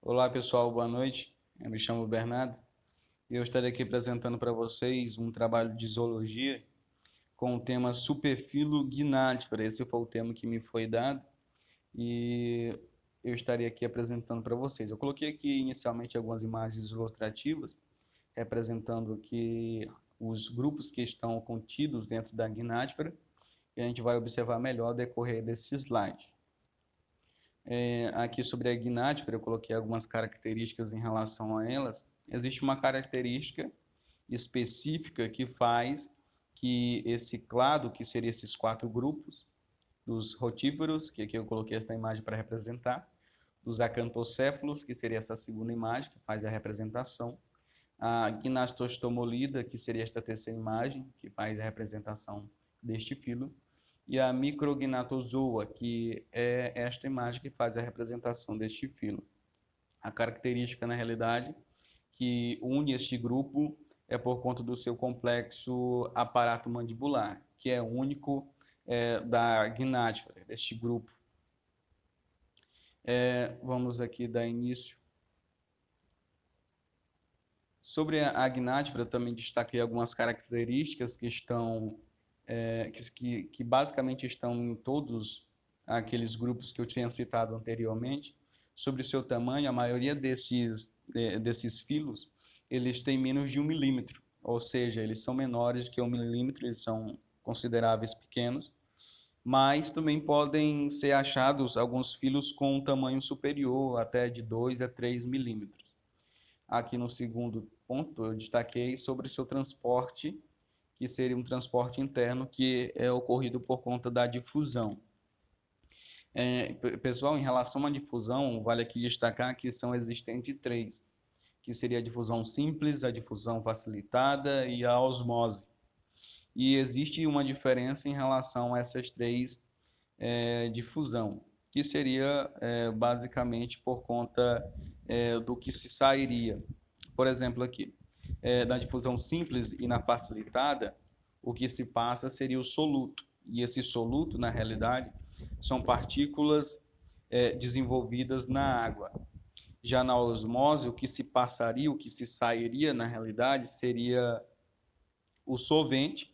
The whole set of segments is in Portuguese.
Olá pessoal, boa noite. Eu me chamo Bernardo e eu estarei aqui apresentando para vocês um trabalho de zoologia com o tema Superfilo gnatifera. Esse foi o tema que me foi dado e eu estarei aqui apresentando para vocês. Eu coloquei aqui inicialmente algumas imagens ilustrativas representando aqui os grupos que estão contidos dentro da gnatifera e a gente vai observar melhor ao decorrer desse slide. Aqui sobre a gnatifera, eu coloquei algumas características em relação a elas. Existe uma característica específica que faz que esse clado, que seria esses quatro grupos, dos rotíferos, que aqui eu coloquei essa imagem para representar, dos acantocéfalos, que seria essa segunda imagem, que faz a representação, a gnastostomolida, que seria esta terceira imagem, que faz a representação deste filo, e a micrognathozoa, que é esta imagem que faz a representação deste filo. A característica, na realidade, que une este grupo é por conta do seu complexo aparato mandibular, que é único da gnatifera, deste grupo. Vamos aqui dar início. Sobre a gnatifera, eu também destaquei algumas características que estão que basicamente estão em todos aqueles grupos que eu tinha citado anteriormente. Sobre o seu tamanho, a maioria desses filos, eles têm menos de 1 milímetro, ou seja, eles são menores que 1 milímetro, eles são consideráveis pequenos, mas também podem ser achados alguns filos com um tamanho superior, até de 2 a 3 milímetros. Aqui no segundo ponto, eu destaquei sobre o seu transporte, que seria um transporte interno que é ocorrido por conta da difusão. Pessoal, em relação à difusão, vale aqui destacar que são existentes três, que seria a difusão simples, a difusão facilitada e a osmose. E existe uma diferença em relação a essas três difusão, que seria basicamente por conta do que se sairia. Por exemplo, aqui, na difusão simples e na facilitada, o que se passa seria o soluto. E esse soluto, na realidade, são partículas desenvolvidas na água. Já na osmose, o que se passaria, o que se sairia, na realidade, seria o solvente,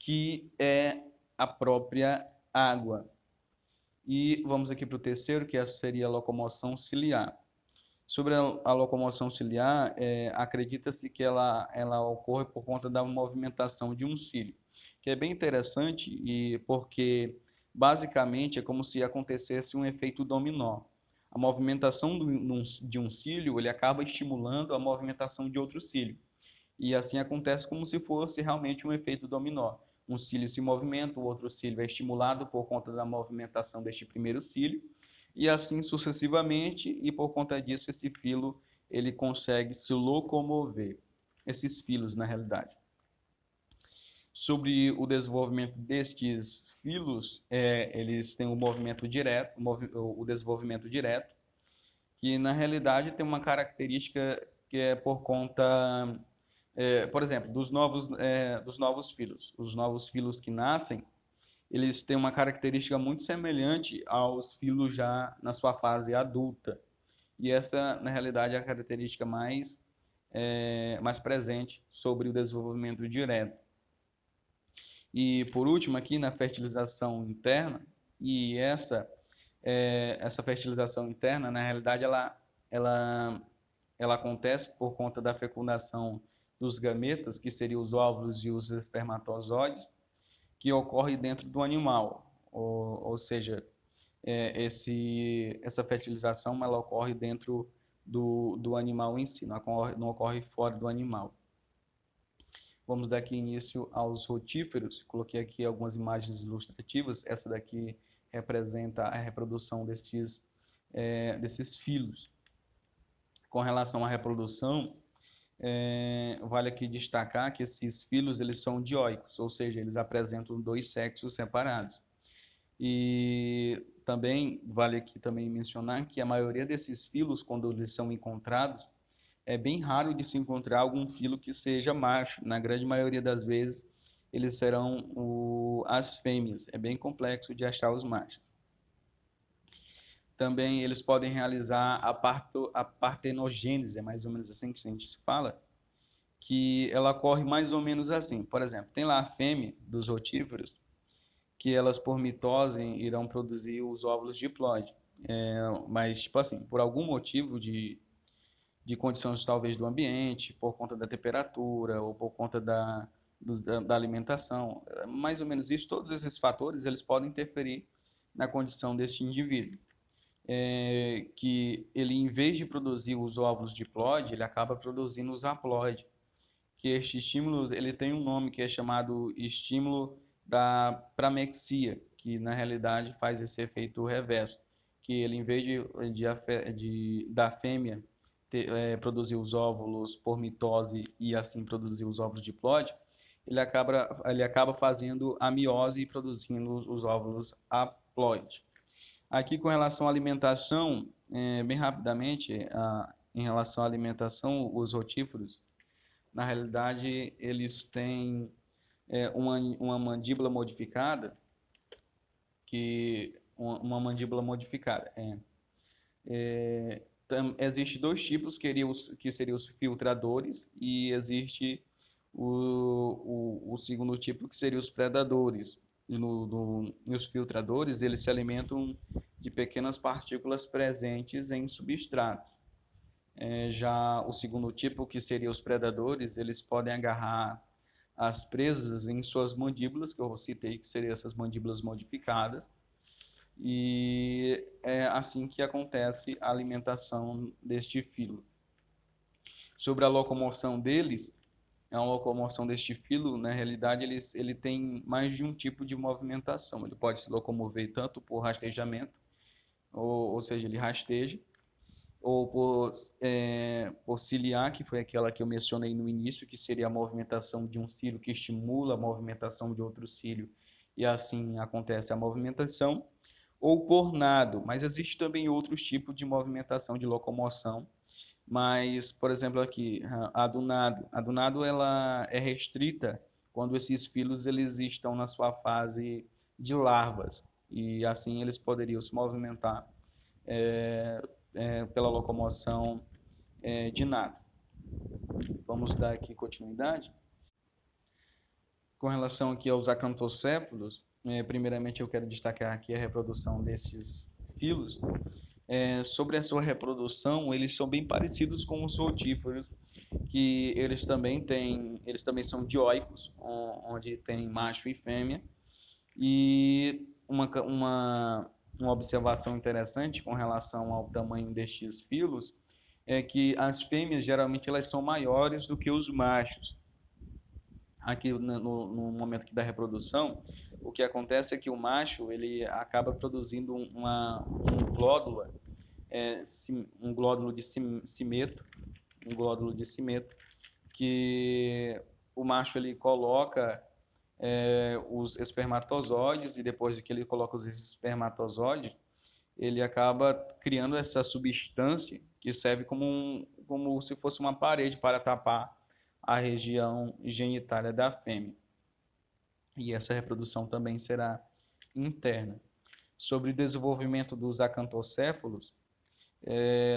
que é a própria água. E vamos aqui para o terceiro, que seria a locomoção ciliar. Sobre a locomoção ciliar, acredita-se que ela ocorre por conta da movimentação de um cílio, que é bem interessante e porque basicamente é como se acontecesse um efeito dominó. A movimentação de um cílio, ele acaba estimulando a movimentação de outro cílio. E assim acontece como se fosse realmente um efeito dominó. Um cílio se movimenta, o outro cílio é estimulado por conta da movimentação deste primeiro cílio, e assim sucessivamente, e por conta disso esse filo ele consegue se locomover, esses filos na realidade. Sobre o desenvolvimento destes filos, eles têm o movimento direto, o desenvolvimento direto, que na realidade tem uma característica que é por conta, por exemplo, dos novos filos. Os novos filos que nascem, eles têm uma característica muito semelhante aos filos já na sua fase adulta. E essa, na realidade, é a característica mais presente sobre o desenvolvimento direto. E, por último, aqui na fertilização interna, e essa fertilização interna, na realidade, ela acontece por conta da fecundação dos gametas, que seriam os óvulos e os espermatozoides, que ocorre dentro do animal, ou seja, essa fertilização ela ocorre dentro do animal em si, não ocorre fora do animal. Vamos dar aqui início aos rotíferos. Coloquei aqui algumas imagens ilustrativas. Essa daqui representa a reprodução desses filos. Com relação à reprodução, vale aqui destacar que esses filos eles são dioicos, ou seja, eles apresentam dois sexos separados. E também vale aqui também mencionar que a maioria desses filos, quando eles são encontrados, é bem raro de se encontrar algum filo que seja macho. Na grande maioria das vezes, eles serão as fêmeas. É bem complexo de achar os machos. Também eles podem realizar a partenogênese, é mais ou menos assim que a gente se fala, que ela ocorre mais ou menos assim. Por exemplo, tem lá a fêmea dos rotíferos, que elas por mitose irão produzir os óvulos diploide. Mas, tipo assim, por algum motivo de condições talvez do ambiente, por conta da temperatura ou por conta da alimentação, mais ou menos isso, todos esses fatores, eles podem interferir na condição deste indivíduo. Que ele, em vez de produzir os óvulos diploide, ele acaba produzindo os haploide, que este estímulo ele tem um nome que é chamado estímulo da pramexia, que na realidade faz esse efeito reverso, que ele, em vez da fêmea produzir os óvulos por mitose e assim produzir os óvulos diploide, ele acaba fazendo a miose e produzindo os óvulos haploide. Aqui com relação à alimentação, bem rapidamente, em relação à alimentação, os rotíferos, na realidade, eles têm uma mandíbula modificada, uma mandíbula modificada. Existe dois tipos, que seriam os filtradores, e existe o segundo tipo, que seria os predadores. E nos filtradores, eles se alimentam de pequenas partículas presentes em substratos. Já o segundo tipo, que seria os predadores, eles podem agarrar as presas em suas mandíbulas, que eu citei, que seriam essas mandíbulas modificadas, e é assim que acontece a alimentação deste filo. Sobre a locomoção deles, a locomoção deste filo, na realidade, ele tem mais de um tipo de movimentação. Ele pode se locomover tanto por rastejamento, ou seja, ele rasteja, ou por ciliar, que foi aquela que eu mencionei no início, que seria a movimentação de um cílio que estimula a movimentação de outro cílio, e assim acontece a movimentação, ou por nado, mas existe também outros tipos de movimentação de locomoção, mas, por exemplo, aqui, a do nado ela é restrita quando esses filos eles estão na sua fase de larvas, e assim eles poderiam se movimentar pela locomoção de nado. Vamos dar aqui continuidade. Com relação aqui aos acantocéfalos, primeiramente eu quero destacar aqui a reprodução desses filos. Sobre a sua reprodução, eles são bem parecidos com os rotíferos, que eles também são dioicos, onde tem macho e fêmea. E uma observação interessante com relação ao tamanho destes filos é que as fêmeas geralmente elas são maiores do que os machos. Aqui no momento aqui da reprodução, o que acontece é que o macho ele acaba produzindo um glódulo, um glódulo de cimeto, que o macho ele coloca os espermatozoides, e depois que ele coloca os espermatozoides, ele acaba criando essa substância que serve como se fosse uma parede para tapar a região genitália da fêmea. E essa reprodução também será interna. Sobre o desenvolvimento dos acantocéfalos,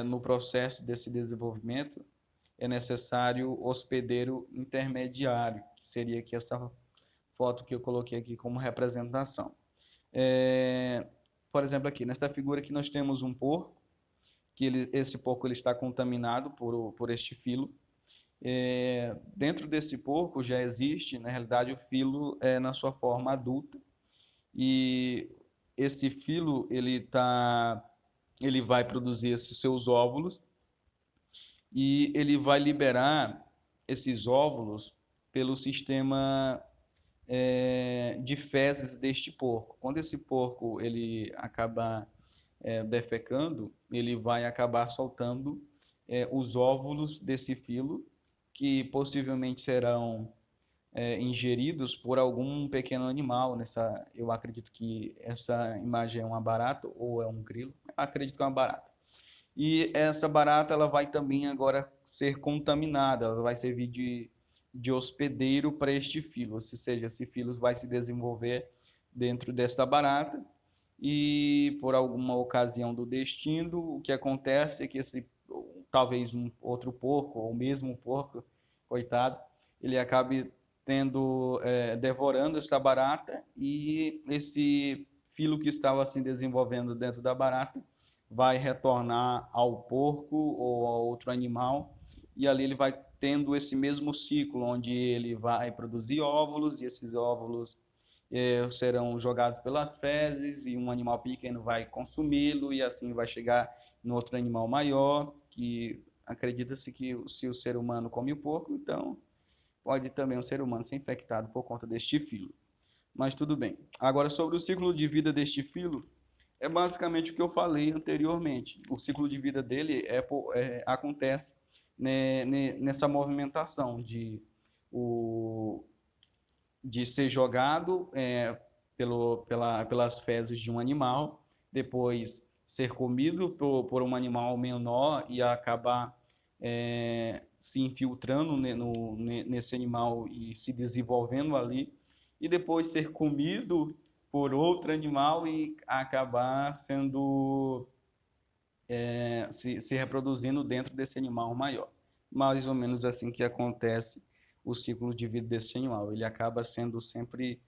no processo desse desenvolvimento é necessário hospedeiro intermediário, que seria aqui essa foto que eu coloquei aqui como representação. Por exemplo, aqui nesta figura aqui nós temos um porco, que esse porco ele está contaminado por este filo. Dentro desse porco já existe, na realidade, o filo na sua forma adulta, e esse filo ele vai produzir esses seus óvulos, e ele vai liberar esses óvulos pelo sistema de fezes deste porco. Quando esse porco ele acaba defecando, ele vai acabar soltando os óvulos desse filo, que possivelmente serão ingeridos por algum pequeno animal. Eu acredito que essa imagem é uma barata ou é um grilo. Eu acredito que é uma barata. E essa barata ela vai também agora ser contaminada, ela vai servir de hospedeiro para este filo, ou seja, esse filo vai se desenvolver dentro dessa barata, e por alguma ocasião do destino, o que acontece é que talvez um outro porco, ou mesmo um porco, coitado, ele acabe devorando essa barata, e esse filo que estava se desenvolvendo dentro da barata vai retornar ao porco ou a outro animal, e ali ele vai tendo esse mesmo ciclo, onde ele vai produzir óvulos, e esses óvulos serão jogados pelas fezes, e um animal pequeno vai consumi-lo, e assim vai chegar no outro animal maior, que acredita-se que se o ser humano come o porco, então pode também o ser humano ser infectado por conta deste filo. Mas tudo bem. Agora, sobre o ciclo de vida deste filo, é basicamente o que eu falei anteriormente. O ciclo de vida dele acontece, né, nessa movimentação o, de ser jogado pelas fezes de um animal, depois ser comido por um animal menor e acabar se infiltrando nesse animal e se desenvolvendo ali, e depois ser comido por outro animal e acabar se reproduzindo dentro desse animal maior. Mais ou menos assim que acontece o ciclo de vida desse animal. Ele acaba sendo sempre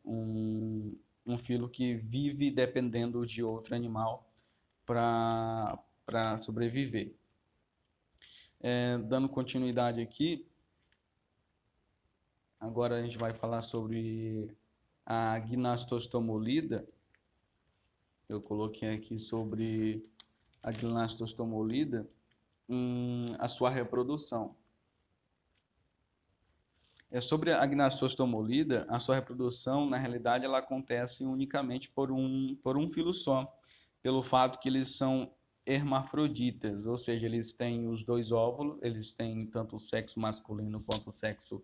um filo que vive dependendo de outro animal para sobreviver. Dando continuidade aqui, agora a gente vai falar sobre a gnastostomolida. Eu coloquei aqui sobre a gnastostomolida, a sua reprodução. Sobre a gnastostomolida, a sua reprodução, na realidade, ela acontece unicamente por um filo só, pelo fato que eles são hermafroditas, ou seja, eles têm os dois óvulos, eles têm tanto o sexo masculino quanto o sexo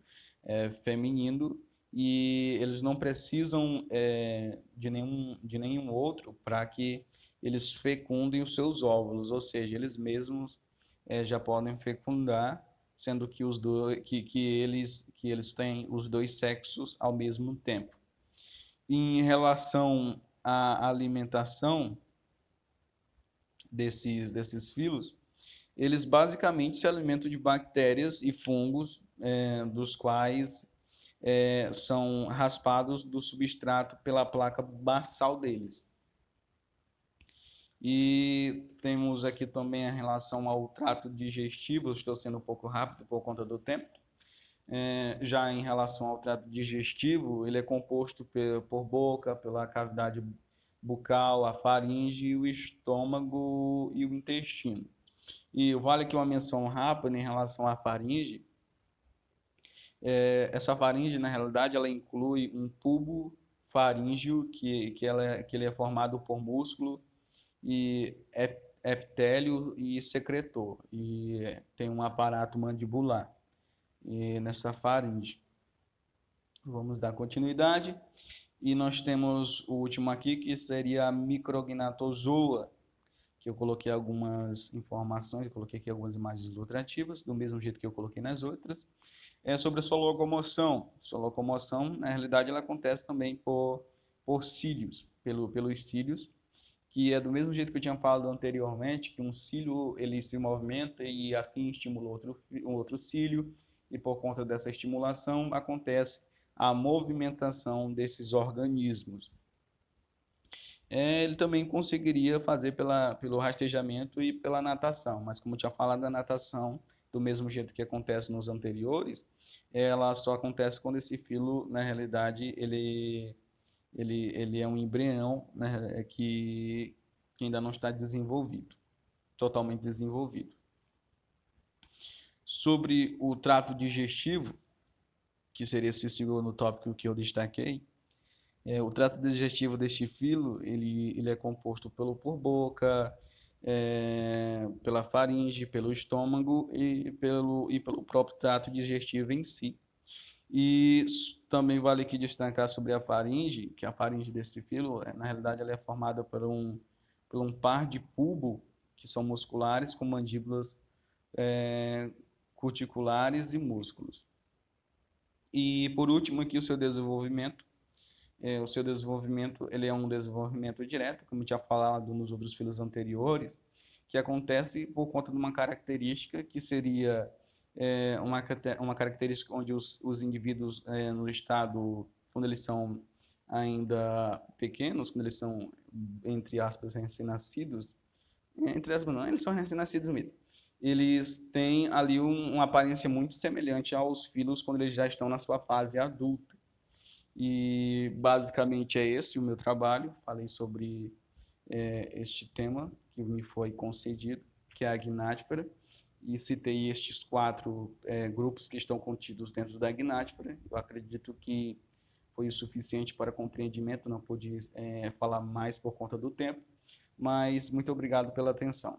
feminino, e eles não precisam de nenhum outro para que eles fecundem os seus óvulos, ou seja, eles mesmos já podem fecundar, sendo que eles têm os dois sexos ao mesmo tempo. Em relação à alimentação desses filos, eles basicamente se alimentam de bactérias e fungos, dos quais são raspados do substrato pela placa basal deles. E temos aqui também a relação ao trato digestivo. Estou sendo um pouco rápido por conta do tempo. Já em relação ao trato digestivo, ele é composto por boca, pela cavidade bucal, a faringe, o estômago e o intestino. E vale aqui uma menção rápida em relação à faringe. Essa faringe, na realidade, ela inclui um tubo faríngeo que ele é formado por músculo e epitélio e secretor, e tem um aparato mandibular nessa faringe. Vamos dar continuidade. E nós temos o último aqui, que seria a micrognatozoa, que eu coloquei algumas informações, eu coloquei aqui algumas imagens ilustrativas, do mesmo jeito que eu coloquei nas outras. Sobre a sua locomoção. Sua locomoção, na realidade, ela acontece também por cílios, pelos cílios, que é do mesmo jeito que eu tinha falado anteriormente, que um cílio ele se movimenta e assim estimula um outro cílio, e por conta dessa estimulação acontece a movimentação desses organismos. Ele também conseguiria fazer pelo rastejamento e pela natação, mas como eu tinha falado, a natação, do mesmo jeito que acontece nos anteriores, ela só acontece quando esse filo, na realidade, ele é um embrião, né, que ainda não está desenvolvido, totalmente desenvolvido. Sobre o trato digestivo, que seria esse segundo tópico que eu destaquei, o trato digestivo deste filo, ele é composto por boca, pela faringe, pelo estômago e pelo próprio trato digestivo em si. E também vale aqui destacar sobre a faringe, que a faringe desse filo, na realidade, ela é formada por um par de bulbo, que são musculares, com mandíbulas cuticulares e músculos. E por último aqui o seu desenvolvimento. o seu desenvolvimento, ele é um desenvolvimento direto, como eu tinha falado nos outros filos anteriores, que acontece por conta de uma característica que seria uma característica onde os indivíduos no estado, quando eles são ainda pequenos, quando eles são, entre aspas, recém-nascidos, entre aspas não, eles são recém-nascidos mesmo, eles têm ali uma aparência muito semelhante aos filos quando eles já estão na sua fase adulta. E basicamente é esse o meu trabalho. Falei sobre este tema que me foi concedido, que é a gnátifera, e citei estes quatro grupos que estão contidos dentro da gnátifera. Eu acredito que foi o suficiente para compreendimento, não pude falar mais por conta do tempo, mas muito obrigado pela atenção.